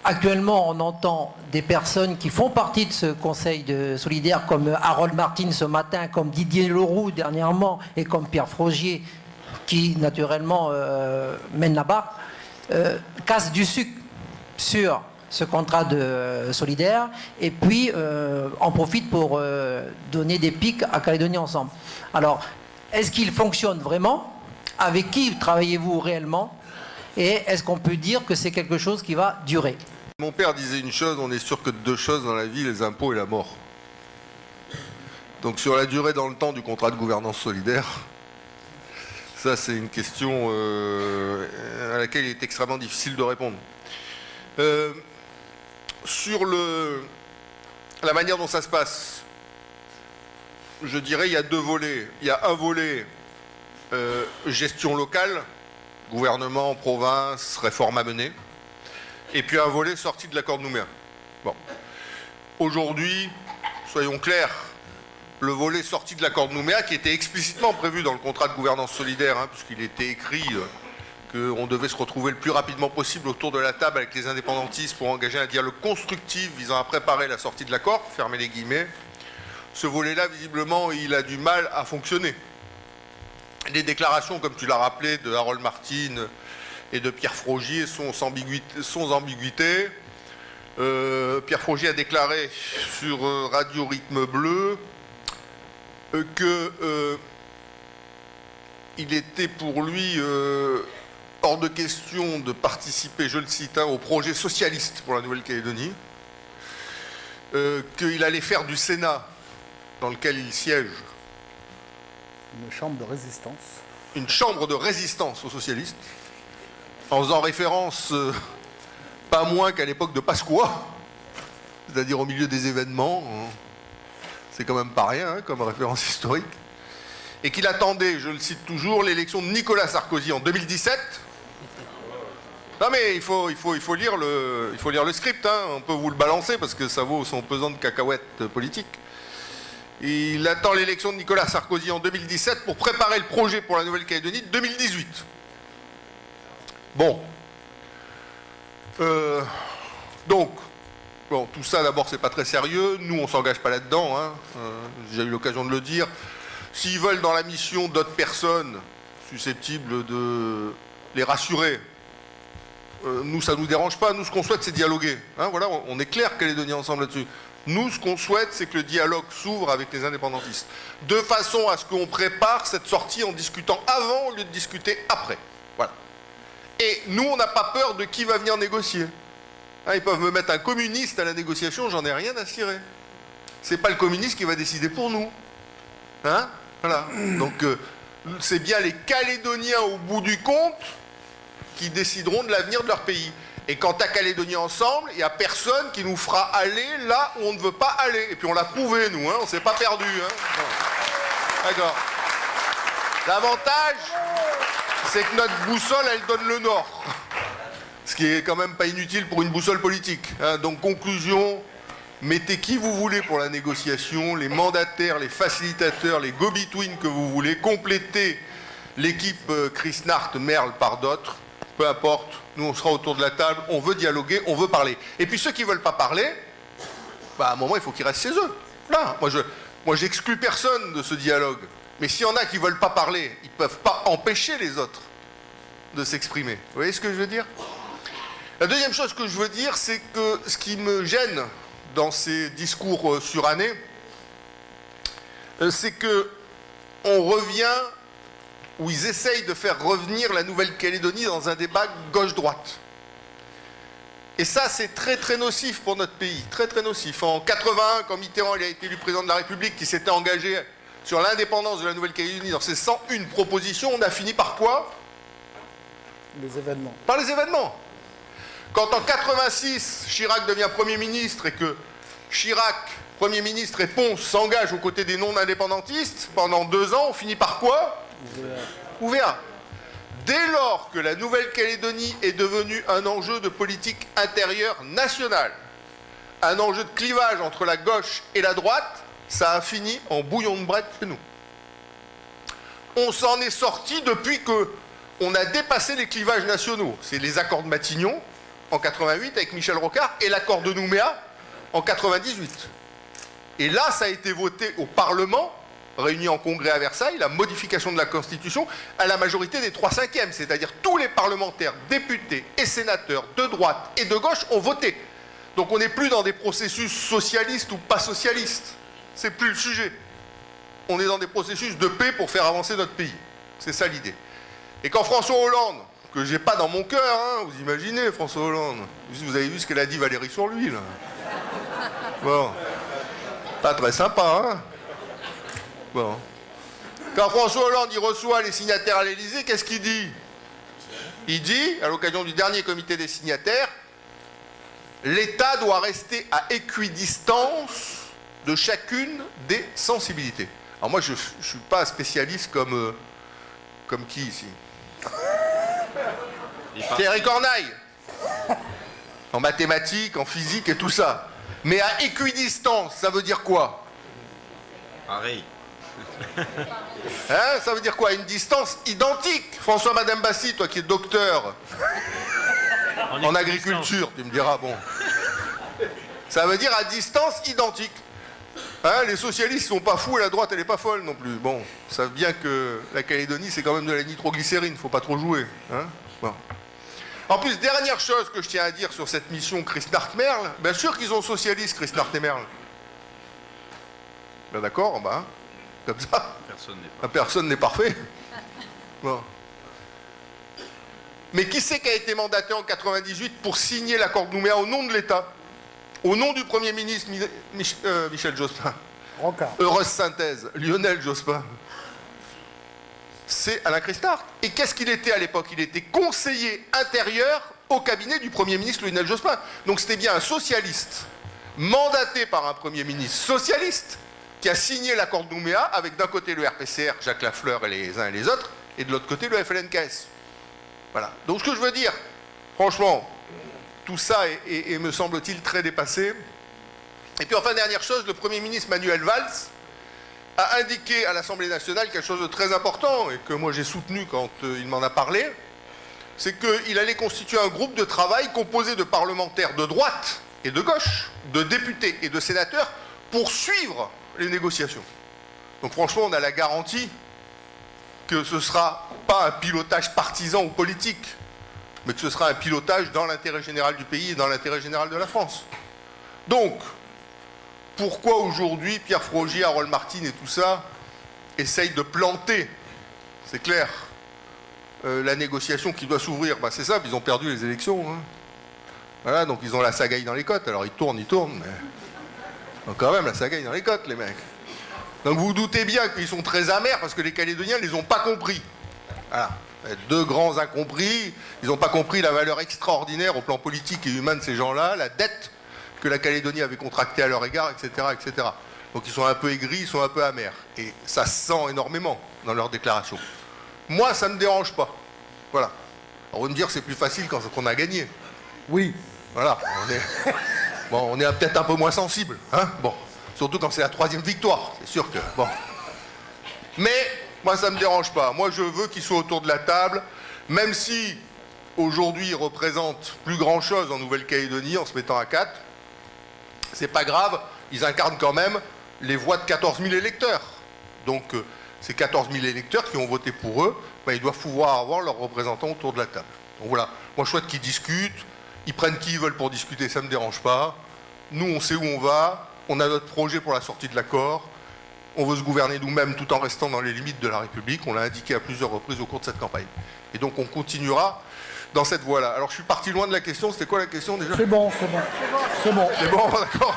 actuellement, on entend des personnes qui font partie de ce Conseil de solidaire, comme Harold Martin ce matin, comme Didier Leroux dernièrement, et comme Pierre Frogier, qui naturellement mène la barre, casse du sucre sur ce contrat de solidaire, et puis en profite pour donner des pics à Calédonie Ensemble. Alors, est-ce qu'il fonctionne vraiment? Avec qui travaillez-vous réellement? Et est-ce qu'on peut dire que c'est quelque chose qui va durer? Mon père disait une chose, on est sûr que de deux choses dans la vie, les impôts et la mort. Donc sur la durée dans le temps du contrat de gouvernance solidaire, ça c'est une question à laquelle il est extrêmement difficile de répondre. Sur la manière dont ça se passe, je dirais il y a deux volets. Il y a un volet gestion locale, gouvernement, province, réforme à mener, et puis un volet sorti de l'accord de Nouméa. Bon. Aujourd'hui, soyons clairs, le volet sorti de l'accord de Nouméa, qui était explicitement prévu dans le contrat de gouvernance solidaire, puisqu'il était écrit qu'on devait se retrouver le plus rapidement possible autour de la table avec les indépendantistes pour engager un dialogue constructif visant à préparer la sortie de l'accord, fermez les guillemets. Ce volet-là, visiblement, il a du mal à fonctionner. Les déclarations, comme tu l'as rappelé, de Harold Martin et de Pierre Frogier sont sans ambiguïté. Pierre Frogier a déclaré sur Radio Rythme Bleu que il était pour lui hors de question de participer, je le cite, au projet socialiste pour la Nouvelle-Calédonie, qu'il allait faire du Sénat, dans lequel il siège, une chambre de résistance. Une chambre de résistance aux socialistes, en faisant référence pas moins qu'à l'époque de Pasqua, c'est-à-dire au milieu des événements. C'est quand même pas rien comme référence historique. Et qu'il attendait, je le cite toujours, l'élection de Nicolas Sarkozy en 2017. Non mais il faut lire le script, on peut vous le balancer parce que ça vaut son pesant de cacahuètes politiques. Il attend l'élection de Nicolas Sarkozy en 2017 pour préparer le projet pour la Nouvelle-Calédonie de 2018. Bon. Donc, tout ça d'abord c'est pas très sérieux. Nous on s'engage pas là-dedans. J'ai eu l'occasion de le dire. S'ils veulent dans la mission d'autres personnes susceptibles de les rassurer, nous ça nous dérange pas. Nous ce qu'on souhaite c'est dialoguer. Voilà, on est clair Calédonie Ensemble là-dessus. Nous, ce qu'on souhaite, c'est que le dialogue s'ouvre avec les indépendantistes, de façon à ce qu'on prépare cette sortie en discutant avant au lieu de discuter après. Voilà. Et nous, on n'a pas peur de qui va venir négocier. Ils peuvent me mettre un communiste à la négociation, j'en ai rien à cirer. C'est pas le communiste qui va décider pour nous. Voilà. Donc, c'est bien les Calédoniens, au bout du compte, qui décideront de l'avenir de leur pays. Et quant à Calédonie Ensemble, il n'y a personne qui nous fera aller là où on ne veut pas aller. Et puis on l'a prouvé, nous, on ne s'est pas perdu. D'accord. L'avantage, c'est que notre boussole, elle donne le nord. Ce qui est quand même pas inutile pour une boussole politique. Donc conclusion, mettez qui vous voulez pour la négociation, les mandataires, les facilitateurs, les go-between que vous voulez, complétez l'équipe Chris Nart, Merle par d'autres. Peu importe, nous on sera autour de la table, on veut dialoguer, on veut parler. Et puis ceux qui ne veulent pas parler, à un moment il faut qu'ils restent chez eux. Là, moi j'exclus personne de ce dialogue. Mais s'il y en a qui ne veulent pas parler, ils ne peuvent pas empêcher les autres de s'exprimer. Vous voyez ce que je veux dire? La deuxième chose que je veux dire, c'est que ce qui me gêne dans ces discours surannés, c'est que on revient, où ils essayent de faire revenir la Nouvelle-Calédonie dans un débat gauche-droite. Et ça, c'est très très nocif pour notre pays, très très nocif. En 81, quand Mitterrand il a été élu président de la République, qui s'était engagé sur l'indépendance de la Nouvelle-Calédonie dans ses 101 propositions, on a fini par quoi? Les événements. Par les événements. Quand en 86, Chirac devient Premier ministre et que Chirac, Premier ministre et Pons s'engagent aux côtés des non-indépendantistes, pendant 2 ans, on finit par quoi? Ouvert. Dès lors que la Nouvelle-Calédonie est devenue un enjeu de politique intérieure nationale, un enjeu de clivage entre la gauche et la droite, ça a fini en bouillon de brette chez nous. On s'en est sorti depuis qu'on a dépassé les clivages nationaux. C'est les accords de Matignon, en 88 avec Michel Rocard et l'accord de Nouméa en 98. Et là, ça a été voté au Parlement, réuni en congrès à Versailles, la modification de la Constitution à la majorité des 3/5, c'est-à-dire tous les parlementaires, députés et sénateurs de droite et de gauche ont voté. Donc on n'est plus dans des processus socialistes ou pas socialistes. C'est plus le sujet. On est dans des processus de paix pour faire avancer notre pays. C'est ça l'idée. Et quand François Hollande, que j'ai pas dans mon cœur, hein, vous imaginez François Hollande, vous avez vu ce qu'elle a dit Valérie sur lui, là. Bon. Pas très sympa, hein. Bon. Quand François Hollande, il reçoit les signataires à l'Élysée, qu'est-ce qu'il dit? Il dit, à l'occasion du dernier comité des signataires, l'État doit rester à équidistance de chacune des sensibilités. Alors moi, je ne suis pas spécialiste comme qui ici? Thierry Corneille. En mathématiques, en physique et tout ça. Mais à équidistance, ça veut dire quoi? Pareil. Hein, ça veut dire quoi? Une distance identique. François Madame Bassi, toi qui es docteur en agriculture, tu me diras, bon. Ça veut dire à distance identique. Hein, les socialistes sont pas fous et la droite elle est pas folle non plus. Bon, ils savent bien que la Calédonie c'est quand même de la nitroglycérine, faut pas trop jouer. Hein, bon. En plus, dernière chose que je tiens à dire sur cette mission Krishna-Merle, bien sûr qu'ils sont socialistes, Krishna-Merle. Ben d'accord, ben, comme ça. Personne n'est parfait. Bon. Mais qui c'est qui a été mandaté en 98 pour signer l'accord de Nouméa au nom de l'État? Au nom du Premier ministre Michel Jospin. Rocard. Heureuse synthèse, Lionel Jospin. C'est Alain Christard. Et qu'est-ce qu'il était à l'époque? Il était conseiller intérieur au cabinet du Premier ministre Lionel Jospin. Donc c'était bien un socialiste, mandaté par un Premier ministre socialiste, qui a signé l'accord de Nouméa avec d'un côté le RPCR, Jacques Lafleur et les uns et les autres, et de l'autre côté le FLNKS. Voilà. Donc ce que je veux dire, franchement, tout ça est me semble-t-il, très dépassé. Et puis enfin, dernière chose, le Premier ministre Manuel Valls a indiqué à l'Assemblée nationale quelque chose de très important, et que moi j'ai soutenu quand il m'en a parlé, c'est qu'il allait constituer un groupe de travail composé de parlementaires de droite et de gauche, de députés et de sénateurs, pour suivre les négociations. Donc franchement, on a la garantie que ce ne sera pas un pilotage partisan ou politique, mais que ce sera un pilotage dans l'intérêt général du pays et dans l'intérêt général de la France. Donc, pourquoi aujourd'hui Pierre Frogier, Harold Martin et tout ça essayent de planter, c'est clair, la négociation qui doit s'ouvrir? Ben, c'est simple, ils ont perdu les élections. Hein. Voilà, donc ils ont la sagaille dans les côtes. Alors ils tournent, mais... Donc quand même, la sagaille dans les côtes, les mecs. Donc vous vous doutez bien qu'ils sont très amers parce que les Calédoniens ne les ont pas compris. Voilà. Deux grands incompris, ils n'ont pas compris la valeur extraordinaire au plan politique et humain de ces gens-là, la dette que la Calédonie avait contractée à leur égard, etc., etc. Donc ils sont un peu aigris, ils sont un peu amers. Et ça se sent énormément dans leurs déclarations. Moi, ça ne me dérange pas. Voilà. Alors vous me dire que c'est plus facile quand on a gagné. Oui. Voilà. On est peut-être un peu moins sensible. Hein, bon. Surtout quand c'est la 3e victoire. C'est sûr que... Bon. Mais... moi, ça ne me dérange pas. Moi, je veux qu'ils soient autour de la table, même si, aujourd'hui, ils représentent plus grand-chose en Nouvelle-Calédonie, en se mettant à 4. C'est pas grave, ils incarnent quand même les voix de 14 000 électeurs. Donc, ces 14 000 électeurs qui ont voté pour eux, ben, ils doivent pouvoir avoir leurs représentants autour de la table. Donc voilà, moi, je souhaite qu'ils discutent, ils prennent qui ils veulent pour discuter, ça ne me dérange pas. Nous, on sait où on va, on a notre projet pour la sortie de l'accord. On veut se gouverner nous-mêmes tout en restant dans les limites de la République. On l'a indiqué à plusieurs reprises au cours de cette campagne. Et donc on continuera dans cette voie-là. Alors je suis parti loin de la question. C'était quoi la question déjà? C'est bon, c'est bon. C'est bon. C'est bon, d'accord.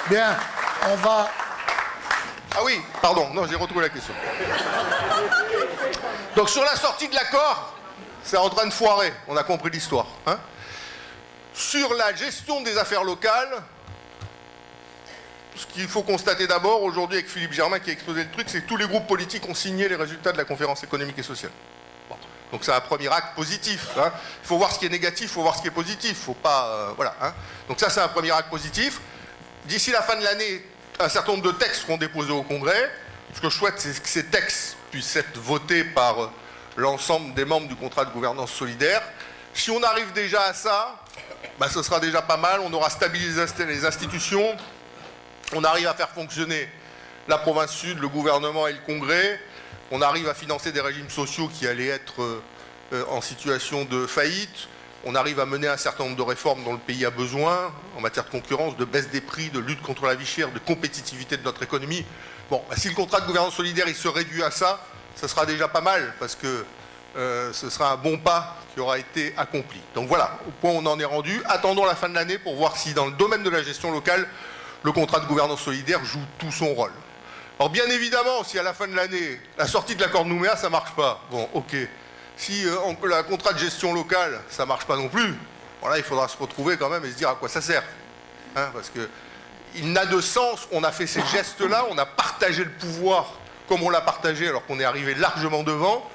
Bien, on va... Ah oui, pardon, non, j'ai retrouvé la question. Donc sur la sortie de l'accord, c'est en train de foirer. On a compris l'histoire. Hein. Sur la gestion des affaires locales... ce qu'il faut constater d'abord, aujourd'hui avec Philippe Germain qui a exposé le truc, c'est que tous les groupes politiques ont signé les résultats de la conférence économique et sociale. Bon. Donc c'est un premier acte positif. Hein. Il faut voir ce qui est négatif, il faut voir ce qui est positif. Il faut pas... voilà. Hein. Donc ça, c'est un premier acte positif. D'ici la fin de l'année, un certain nombre de textes seront déposés au Congrès. Ce que je souhaite, c'est que ces textes puissent être votés par l'ensemble des membres du contrat de gouvernance solidaire. Si on arrive déjà à ça, bah, ce sera déjà pas mal, on aura stabilisé les institutions, on arrive à faire fonctionner la province sud, le gouvernement et le congrès, on arrive à financer des régimes sociaux qui allaient être en situation de faillite, on arrive à mener un certain nombre de réformes dont le pays a besoin, en matière de concurrence, de baisse des prix, de lutte contre la vie chère, de compétitivité de notre économie. Bon, bah, si le contrat de gouvernance solidaire il se réduit à ça, ce sera déjà pas mal, parce que ce sera un bon pas qui aura été accompli. Donc voilà, au point où on en est rendu. Attendons la fin de l'année pour voir si dans le domaine de la gestion locale, le contrat de gouvernance solidaire joue tout son rôle. Alors bien évidemment, si à la fin de l'année, la sortie de l'accord de Nouméa, ça ne marche pas, bon, ok. Si le contrat de gestion locale, ça ne marche pas non plus, voilà, il faudra se retrouver quand même et se dire à quoi ça sert. Hein, parce que il n'a de sens, on a fait ces gestes-là, on a partagé le pouvoir comme on l'a partagé alors qu'on est arrivé largement devant,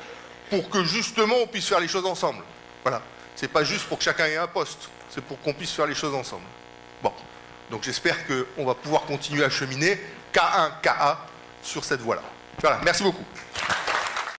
pour que justement on puisse faire les choses ensemble. Voilà. C'est pas juste pour que chacun ait un poste, c'est pour qu'on puisse faire les choses ensemble. Bon. Donc j'espère qu'on va pouvoir continuer à cheminer K1, KA sur cette voie-là. Voilà. Merci beaucoup.